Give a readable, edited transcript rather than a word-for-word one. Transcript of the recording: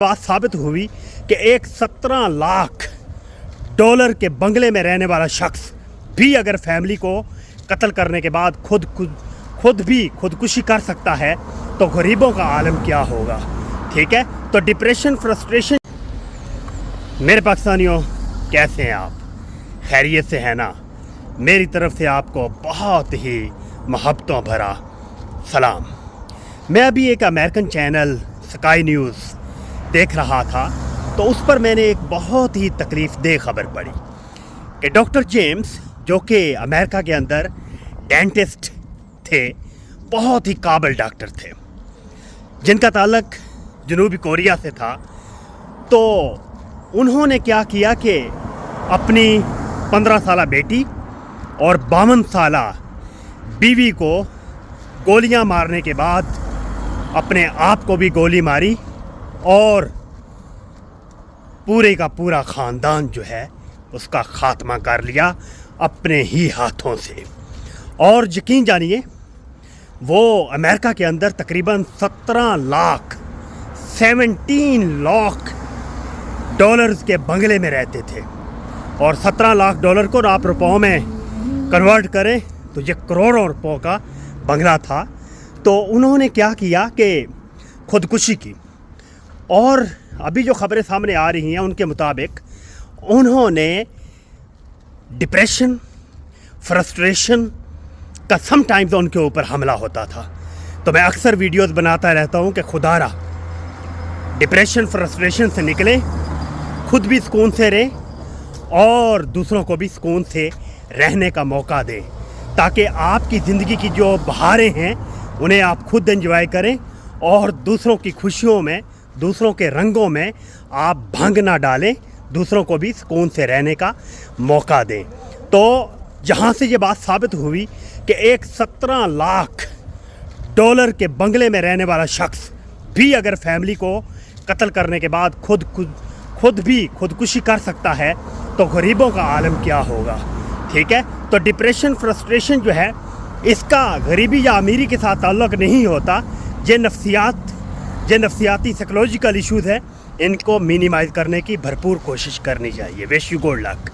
बात साबित हुई कि एक 17 लाख डॉलर के बंगले में रहने वाला शख्स भी अगर फैमिली को कत्ल करने के बाद खुद भी खुदकुशी कर सकता है तो गरीबों का आलम क्या होगा। ठीक है, तो डिप्रेशन, फ्रस्ट्रेशन। मेरे पाकिस्तानियों, कैसे हैं आप? खैरियत से है ना? मेरी तरफ से आपको बहुत ही मोहब्बतों भरा सलाम। मैं अभी एक अमेरिकन चैनल स्काई न्यूज़ देख रहा था, तो उस पर मैंने एक बहुत ही तकलीफ़देह खबर पढ़ी कि डॉक्टर जेम्स, जो कि अमेरिका के अंदर डेंटिस्ट थे, बहुत ही काबिल डॉक्टर थे, जिनका ताल्लुक़ जनूबी कोरिया से था। तो उन्होंने क्या किया कि अपनी 15 साला बेटी और 52 साला बीवी को गोलियां मारने के बाद अपने आप को भी गोली मारी और पूरे का पूरा ख़ानदान जो है उसका ख़ात्मा कर लिया अपने ही हाथों से। और यकीन जानिए, वो अमेरिका के अंदर तकरीबन 17 लाख डॉलर्स के बंगले में रहते थे। और 17 लाख डॉलर को आप रुपयों में कन्वर्ट करें तो ये करोड़ों रुपयों का बंगला था। तो उन्होंने क्या किया कि खुदकुशी की। और अभी जो खबरें सामने आ रही हैं उनके मुताबिक उन्होंने डिप्रेशन, फ्रस्ट्रेशन का समटाइम्स उनके ऊपर हमला होता था। तो मैं अक्सर वीडियोस बनाता रहता हूं कि खुदारा डिप्रेशन, फ्रस्ट्रेशन से निकले, खुद भी सुकून से रहें और दूसरों को भी सुकून से रहने का मौका दें, ताकि आपकी ज़िंदगी की जो बहारें हैं उन्हें आप खुद एंजॉय करें और दूसरों की खुशियों में, दूसरों के रंगों में आप भंग ना डालें, दूसरों को भी सुकून से रहने का मौका दें। तो जहाँ से ये बात साबित हुई कि एक 17 लाख डॉलर के बंगले में रहने वाला शख्स भी अगर फैमिली को कत्ल करने के बाद खुद भी खुदकुशी कर सकता है तो गरीबों का आलम क्या होगा। ठीक है, तो डिप्रेशन, फ्रस्ट्रेशन जो है, इसका गरीबी या अमीरी के साथ ताल्लुक़ नहीं होता। ये नफ्सियाती साइकोलॉजिकल इश्यूज़ है, इनको मिनिमाइज़ करने की भरपूर कोशिश करनी चाहिए। Wish you good luck.